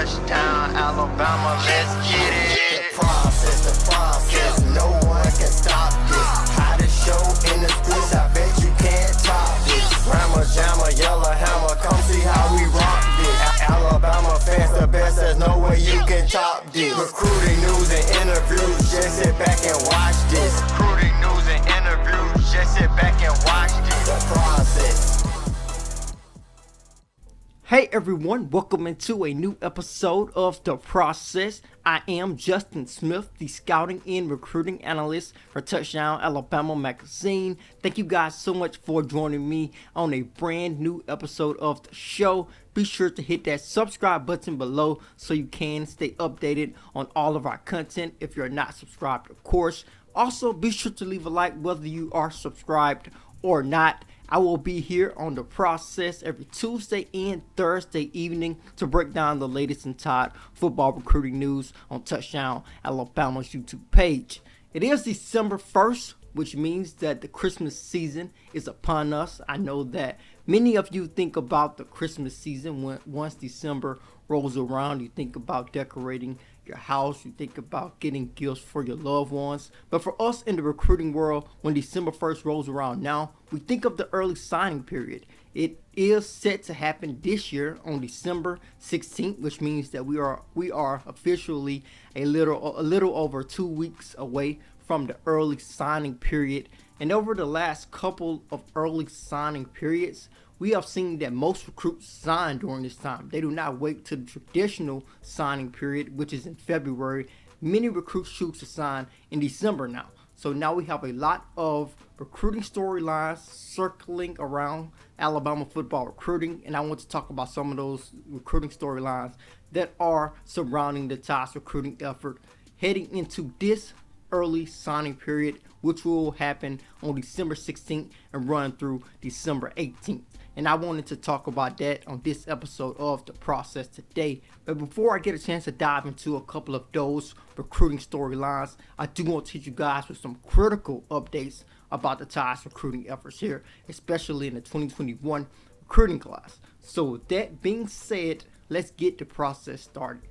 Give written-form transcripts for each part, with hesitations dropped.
Touchdown, Alabama, let's get it. The process, no one can stop this. Hottest show in the streets, I bet you can't top this. Rammer, jammer, yellow hammer, come see how we rock this. Alabama fans the best, there's no way you can top this. Recruiting news and interviews, just sit back and watch this. Recruiting news and interviews, just sit back and watch this. The process. Hey everyone, welcome into a new episode of The Process. I am Justin Smith, the scouting and recruiting analyst for Touchdown Alabama magazine. Thank you guys so much for joining me on a brand new episode of the show. Be sure to hit that subscribe button below so you can stay updated on all of our content if you're not subscribed, of course. Also, be sure to leave a like whether you are subscribed or not. I will be here on The Process every Tuesday and Thursday evening to break down the latest in Tide football recruiting news on Touchdown Alabama's YouTube page. It is December 1st, which means that the Christmas season is upon us. I know that many of you think about the Christmas season once December rolls around. You think about decorating your house, you think about getting gifts for your loved ones. But for us in the recruiting world, when December 1st rolls around now, we think of the early signing period. It is set to happen this year on December 16th, which means that we are officially a little over 2 weeks away from the early signing period. And over the last couple of early signing periods, we have seen that most recruits sign during this time. They do not wait to the traditional signing period, which is in February. Many recruits choose to sign in December now. So now we have a lot of recruiting storylines circling around Alabama football recruiting, and I want to talk about some of those recruiting storylines that are surrounding the Tide's recruiting effort heading into this early signing period, which will happen on December 16th and run through December 18th. And I wanted to talk about that on this episode of The Process today. But before I get a chance to dive into a couple of those recruiting storylines, I do want to hit you guys with some critical updates about the Tide's recruiting efforts here, especially in the 2021 recruiting class. So with that being said, let's get the process started.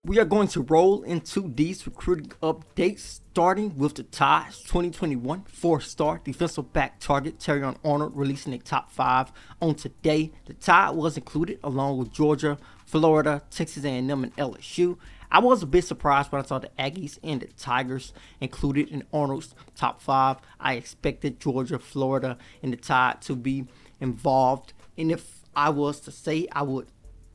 We are going to roll into these recruiting updates, starting with the Tide's 2021 four-star defensive back target Terrion Arnold releasing a top 5 on today. The Tide was included along with Georgia, Florida, Texas A&M, and LSU. I was a bit surprised when I saw the Aggies and the Tigers included in Arnold's top 5. I expected Georgia, Florida, and the Tide to be involved. And if I was to say,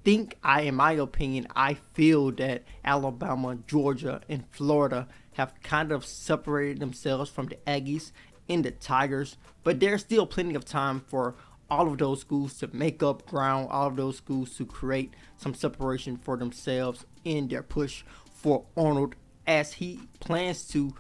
in my opinion, I feel that Alabama, Georgia, and Florida have kind of separated themselves from the Aggies and the Tigers, but there's still plenty of time for all of those schools to make up ground, all of those schools to create some separation for themselves in their push for Arnold, as he plans to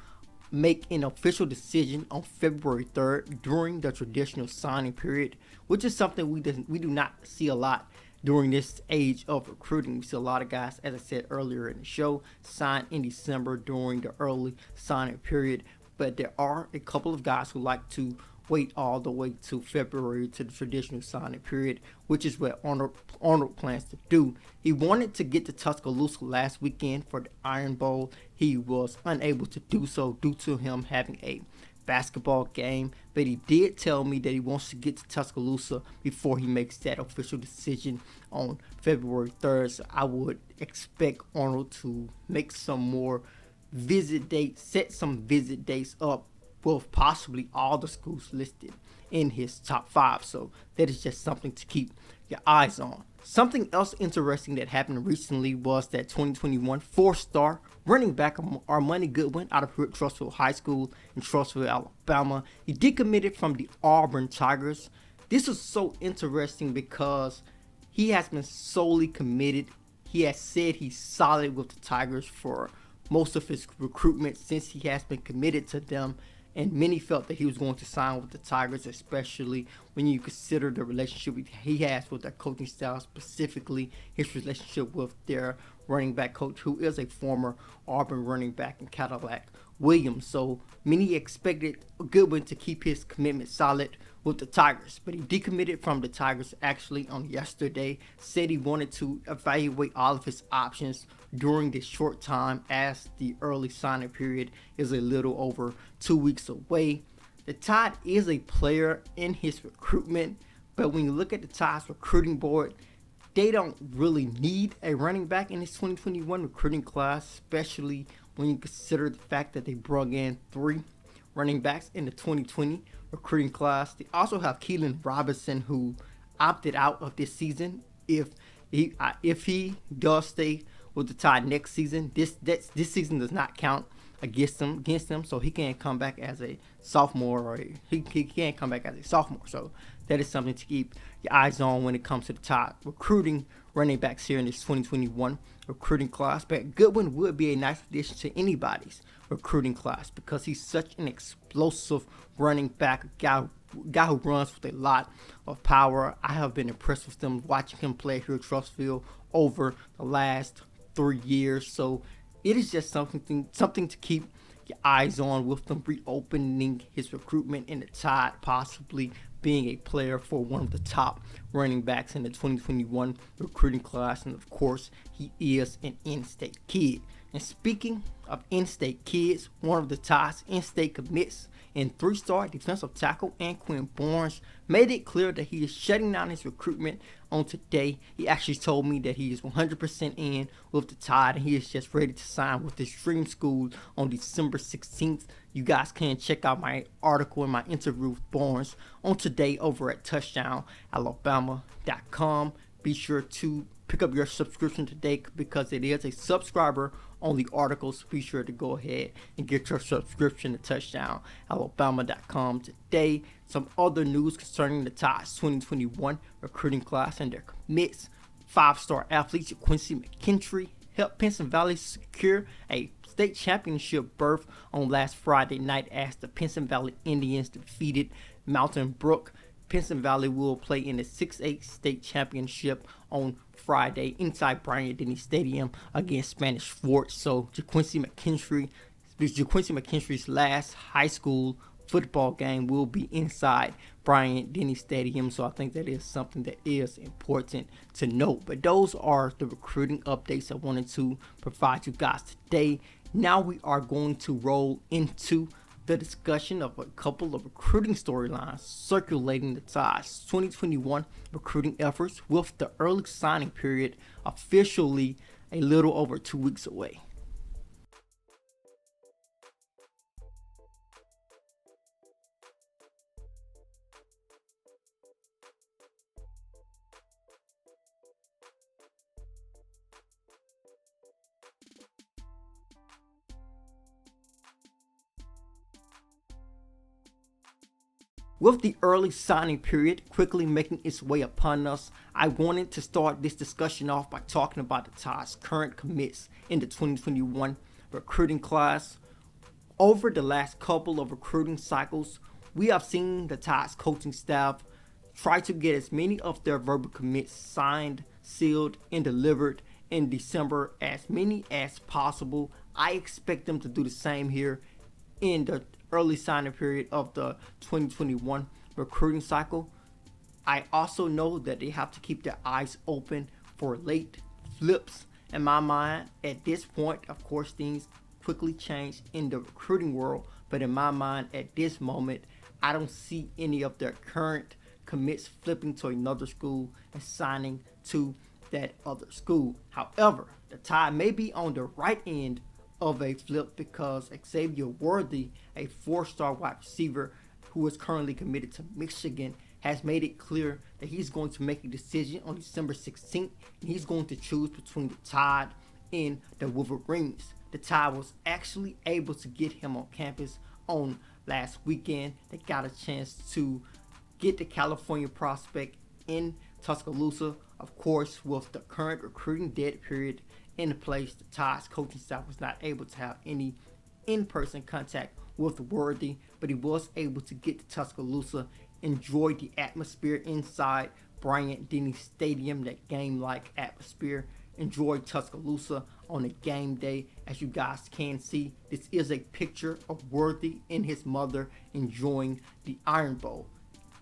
make an official decision on February 3rd during the traditional signing period, which is something we do not see a lot during this age of recruiting. We see a lot of guys, as I said earlier in the show, sign in December during the early signing period. But there are a couple of guys who like to wait all the way to February to the traditional signing period, which is what Arnold plans to do. He wanted to get to Tuscaloosa last weekend for the Iron Bowl. He was unable to do so due to him having a basketball game, but he did tell me that he wants to get to Tuscaloosa before he makes that official decision on February 3rd. So I would expect Arnold to make some more visit dates, set some visit dates up with possibly all the schools listed in his top 5. So that is just something to keep your eyes on. Something else interesting that happened recently was that 2021 four-star running back Armani Goodwin out of Trussville High School in Trussville, Alabama. He decommitted from the Auburn Tigers. This is so interesting because he has been solely committed. He has said he's solid with the Tigers for most of his recruitment since he has been committed to them. And many felt that he was going to sign with the Tigers, especially when you consider the relationship he has with their coaching staff, specifically his relationship with their running back coach, who is a former Auburn running back in Cadillac Williams. So many expected Goodwin to keep his commitment solid with the Tigers, but he decommitted from the Tigers actually on yesterday. Said he wanted to evaluate all of his options during this short time, as the early signing period is a little over 2 weeks away. The Tide is a player in his recruitment, but when you look at the Tide's recruiting board, they don't really need a running back in this 2021 recruiting class, especially when you consider the fact that they brought in 3 running backs in the 2020 recruiting class. They also have Keelan Robinson, who opted out of this season. If he does stay with the Tide next season, this season does not count against him, so he can't come back as a sophomore, or he can't come back as a sophomore. So that is something to keep your eyes on when it comes to the Tide recruiting running backs here in this 2021 recruiting class. But Goodwin would be a nice addition to anybody's recruiting class because he's such an explosive running back, guy who runs with a lot of power. I have been impressed with them watching him play here at Trustfield over the last 3 years. So it is just something to keep your eyes on, with them reopening his recruitment in the Tide possibly being a player for one of the top running backs in the 2021 recruiting class. And of course, he is an in-state kid. And speaking of in-state kids, one of the Tide's in-state commits and 3-star defensive tackle Anquan Barnes made it clear that he is shutting down his recruitment on today. He actually told me that he is 100% in with the Tide, and he is just ready to sign with his dream school on December 16th. You guys can check out my article and my interview with Barnes on today over at touchdownalabama.com. Be sure to pick up your subscription today because it is a subscriber only article, so be sure to go ahead and get your subscription to touchdownalabama.com today. Some other news concerning the Tide's 2021 recruiting class and their commits. 5-star athlete Quincy McKinstry helped Pinson Valley secure a state championship berth on last Friday night as the Pinson Valley Indians defeated Mountain Brook. Pinson Valley will play in the 6A state championship on Friday inside Bryant-Denny Stadium against Spanish Fort. So Quincy McKinstry's last high school football game will be inside Bryant-Denny Stadium. So I think that is something that is important to note. But those are the recruiting updates I wanted to provide you guys today. Now we are going to roll into the discussion of a couple of recruiting storylines circulating the Tide's 2021 recruiting efforts, with the early signing period officially a little over 2 weeks away. With the early signing period quickly making its way upon us, I wanted to start this discussion off by talking about the Tide's current commits in the 2021 recruiting class. Over the last couple of recruiting cycles, we have seen the Tide's coaching staff try to get as many of their verbal commits signed, sealed, and delivered in December as many as possible. I expect them to do the same here in the early signing period of the 2021 recruiting cycle. I also know that they have to keep their eyes open for late flips. In my mind, at this point, of course, things quickly change in the recruiting world, but in my mind, at this moment, I don't see any of their current commits flipping to another school and signing to that other school. However, the Tide may be on the right end of a flip because Xavier Worthy, a 4-star wide receiver who is currently committed to Michigan, has made it clear that he's going to make a decision on December 16th, and he's going to choose between the Tide and the Wolverines. The Tide was actually able to get him on campus on last weekend. They got a chance to get the California prospect in Tuscaloosa. Of course, with the current recruiting dead period in place, the Tide's coaching staff was not able to have any in-person contact with Worthy, but he was able to get to Tuscaloosa, enjoy the atmosphere inside Bryant-Denny Stadium, that game-like atmosphere, enjoy Tuscaloosa on a game day. As you guys can see, this is a picture of Worthy and his mother enjoying the Iron Bowl.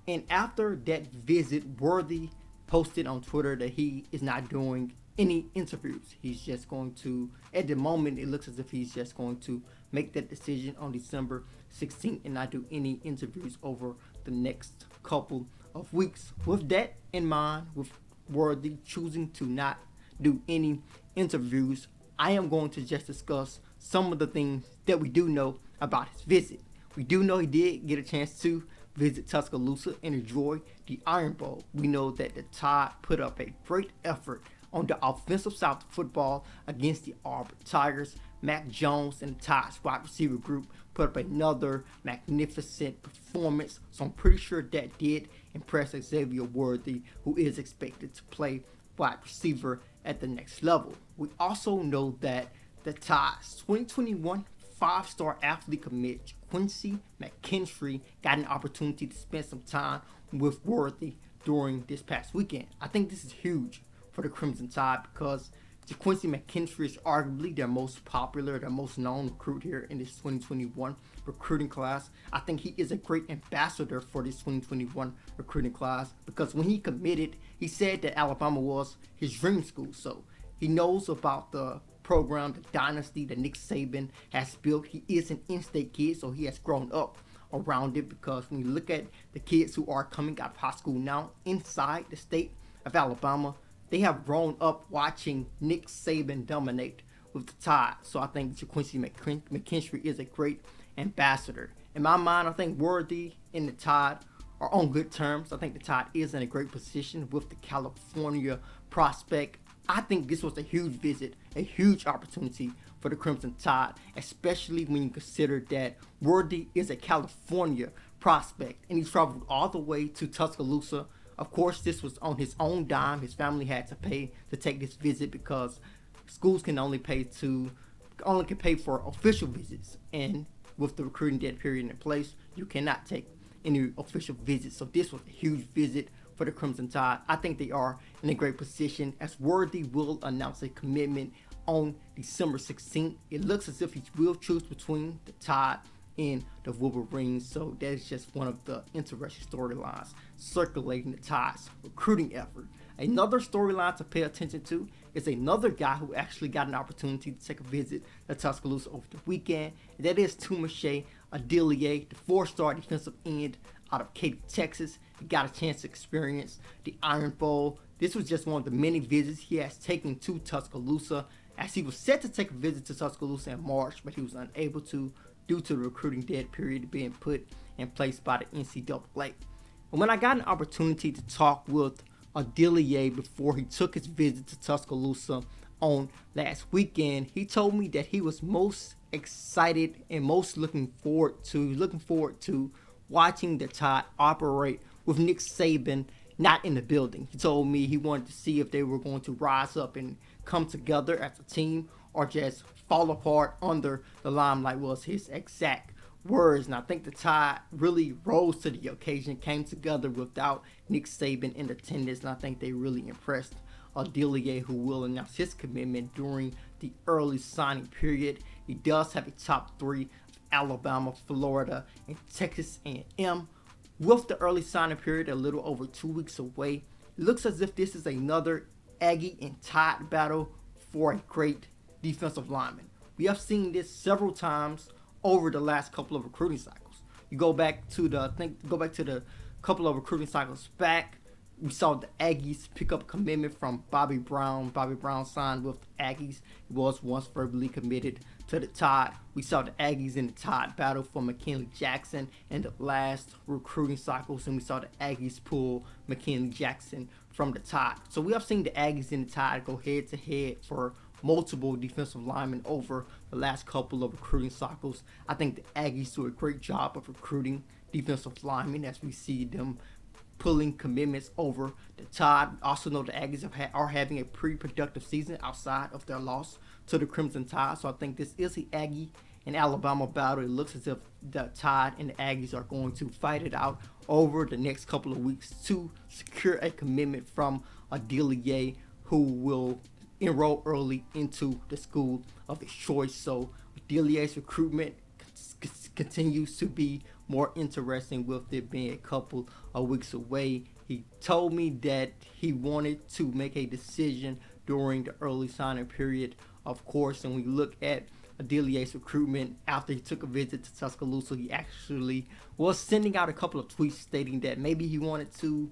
And after that visit, Worthy posted on Twitter that he is not doing any interviews. He's just going to, at the moment, it looks as if he's just going to make that decision on December 16th and not do any interviews over the next couple of weeks. With that in mind, with Worthy choosing to not do any interviews, I am going to just discuss some of the things that we do know about his visit. We do know he did get a chance to visit Tuscaloosa and enjoy the Iron Bowl. We know that the Tide put up a great effort on the offensive side of football against the Auburn Tigers. Mac Jones and the Tide's wide receiver group put up another magnificent performance. So I'm pretty sure that did impress Xavier Worthy, who is expected to play wide receiver at the next level. We also know that the Tide's 2021 five-star athlete commit Quincy McKinstry got an opportunity to spend some time with Worthy during this past weekend. I think this is huge for the Crimson Tide because Quincy McKinstry is arguably their most popular, their most known recruit here in this 2021 recruiting class. I think he is a great ambassador for this 2021 recruiting class because when he committed, he said that Alabama was his dream school. So he knows about the program, the dynasty that Nick Saban has built. He is an in-state kid, so he has grown up around it because when you look at the kids who are coming out of high school now inside the state of Alabama, they have grown up watching Nick Saban dominate with the Tide. So I think Quincy McKinstry is a great ambassador. In my mind, I think Worthy and the Tide are on good terms. I think the Tide is in a great position with the California prospect. I think this was a huge visit, a huge opportunity for the Crimson Tide, especially when you consider that Worthy is a California prospect and he traveled all the way to Tuscaloosa. Of course, this was on his own dime. His family had to pay to take this visit because schools can only pay for official visits, and with the recruiting dead period in place, you cannot take any official visits. So this was a huge visit for the Crimson Tide. I think they are in a great position as Worthy will announce a commitment on December 16th. It looks as if he will choose between the Tide and the Wolverines. So that is just one of the interesting storylines circulating the Tide's recruiting effort. Another storyline to pay attention to is another guy who actually got an opportunity to take a visit to Tuscaloosa over the weekend. And that is mache adelier, the four-star defensive end out of Katy, Texas. He got a chance to experience the Iron Bowl. This was just one of the many visits he has taken to Tuscaloosa, as he was set to take a visit to Tuscaloosa in March, but he was unable to due to the recruiting dead period being put in place by the NCAA. And when I got an opportunity to talk with adelier before he took his visit to Tuscaloosa on last weekend, he told me that he was most excited and most looking forward to watching the Tide operate with Nick Saban not in the building. He told me he wanted to see if they were going to rise up and come together as a team or just fall apart under the limelight, was his exact words. And I think the Tide really rose to the occasion, came together without Nick Saban in attendance, and I think they really impressed adelier, who will announce his commitment during the early signing period. He does have a top three of Alabama, Florida, and Texas A&M. With the early signing period a little over 2 weeks away, it looks as if this is another Aggie and Tide battle for a great defensive lineman. We have seen this several times over the last couple of recruiting cycles. You go back to the couple of recruiting cycles back. We saw the Aggies pick up commitment from Bobby Brown. Bobby Brown signed with the Aggies. He was once verbally committed to the Tide. We saw the Aggies in the Tide battle for McKinley Jackson in the last recruiting cycles, and we saw the Aggies pull McKinley Jackson from the Tide. So we have seen the Aggies and the Tide go head to head for multiple defensive linemen over the last couple of recruiting cycles. I think the Aggies do a great job of recruiting defensive linemen as we see them pulling commitments over the Tide. Also know the Aggies are having a pretty productive season outside of their loss to the Crimson Tide. So I think this is the Aggie and Alabama battle. It looks as if the Tide and the Aggies are going to fight it out over the next couple of weeks to secure a commitment from adelier, who will enroll early into the school of his choice. So adelier's recruitment continues to be more interesting, with there being a couple weeks away. He told me that he wanted to make a decision during the early signing period, of course. And we look at adelier's recruitment after he took a visit to Tuscaloosa. He actually was sending out a couple of tweets stating that maybe he wanted to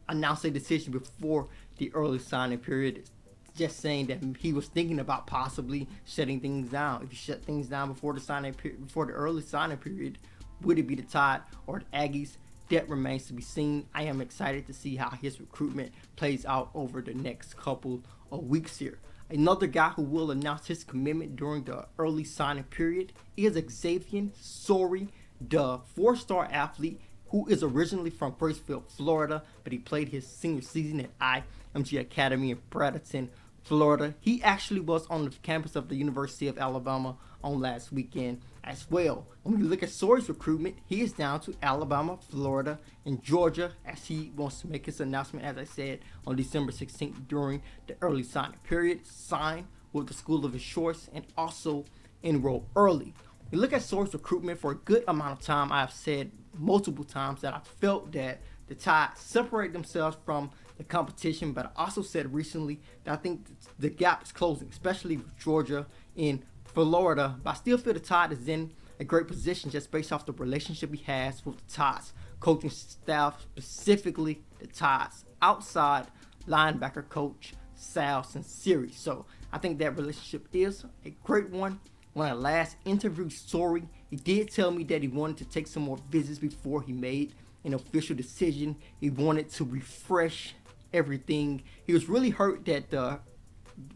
announce a decision before the early signing period, just saying that he was thinking about possibly shutting things down. If you shut things down before the early signing period, would it be the Tide or the Aggies? That remains to be seen. I am excited to see how his recruitment plays out over the next couple of weeks here. Another guy who will announce his commitment during the early signing period is Xavier Worthy, the 4-star athlete who is originally from Braceville, Florida, but he played his senior season at IMG Academy in Bradenton, Florida. He actually was on the campus of the University of Alabama on last weekend as well. When we look at Worthy's recruitment, he is down to Alabama, Florida, and Georgia as he wants to make his announcement, as I said, on December 16th during the early signing period, sign with the school of his choice, and also enroll early. We look at Worthy's recruitment for a good amount of time. I have said multiple times that I felt that the Tide separate themselves from the competition, but I also said recently that I think the gap is closing, especially with Georgia and Florida. But I still feel the Tide is in a great position just based off the relationship he has with the Tide's coaching staff, specifically the Tide's outside linebacker coach, Sal Sinceri. So I think that relationship is a great one. When I last interviewed Worthy, he did tell me that he wanted to take some more visits before he made an official decision. He wanted to refresh everything. He was really hurt that the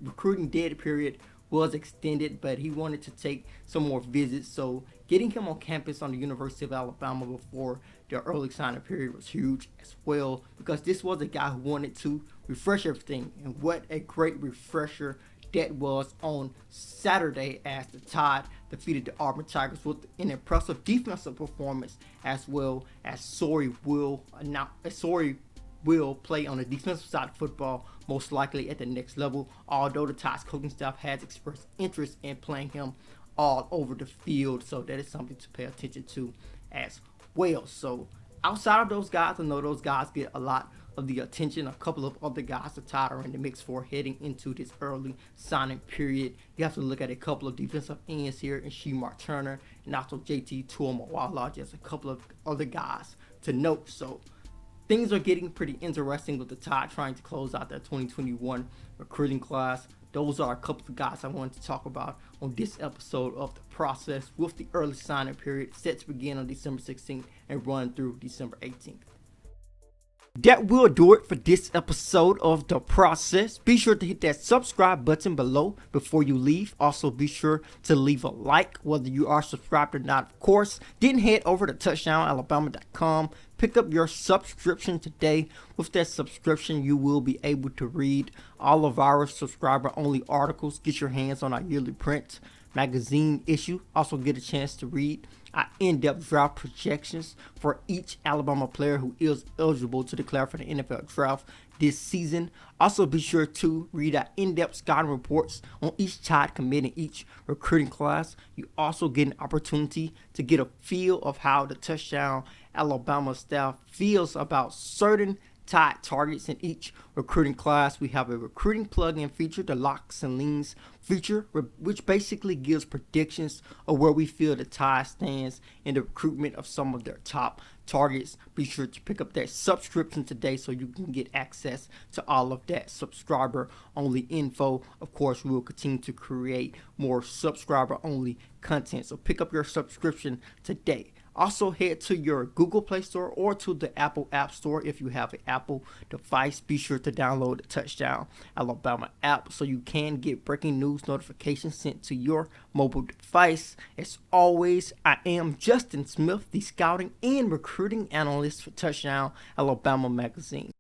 recruiting dead period was extended, but he wanted to take some more visits. So getting him on campus on the University of Alabama before the early signing period was huge as well, because this was a guy who wanted to refresh everything. And what a great refresher that was on Saturday as the Tide defeated the Auburn Tigers with an impressive defensive performance, as well as Worthy will play on the defensive side of football, most likely at the next level, although the Tide's coaching staff has expressed interest in playing him all over the field. So that is something to pay attention to as well. So outside of those guys, I know those guys get a lot of the attention. A couple of other guys the Tide are in the mix for heading into this early signing period. You have to look at a couple of defensive ends here in Shemar Turner and also JT Tuamawala, just a couple of other guys to note. So things are getting pretty interesting with the Tide trying to close out their 2021 recruiting class. Those are a couple of guys I wanted to talk about on this episode of The Process, with the early signing period set to begin on December 16th and run through December 18th. That will do it for this episode of The Process. Be sure to hit that subscribe button below before you leave. Also, be sure to leave a like whether you are subscribed or not, of course. Then head over to touchdownalabama.com. Pick up your subscription today. With that subscription, you will be able to read all of our subscriber-only articles, get your hands on our yearly print magazine issue. Also get a chance to read our in-depth draft projections for each Alabama player who is eligible to declare for the NFL draft this season. Also be sure to read our in-depth scouting reports on each Tide commit in each recruiting class. You also get an opportunity to get a feel of how the Touchdown Alabama staff feels about certain Tide targets in each recruiting class. We have a recruiting plug-in feature, the Locks and Leans feature, which basically gives predictions of where we feel the Tide stands in the recruitment of some of their top targets. Be sure to pick up that subscription today so you can get access to all of that subscriber-only info. Of course, we will continue to create more subscriber-only content, so pick up your subscription today. Also, head to your Google Play Store or to the Apple App Store if you have an Apple device. Be sure to download the Touchdown Alabama app so you can get breaking news notifications sent to your mobile device. As always, I am Justin Smith, the scouting and recruiting analyst for Touchdown Alabama magazine.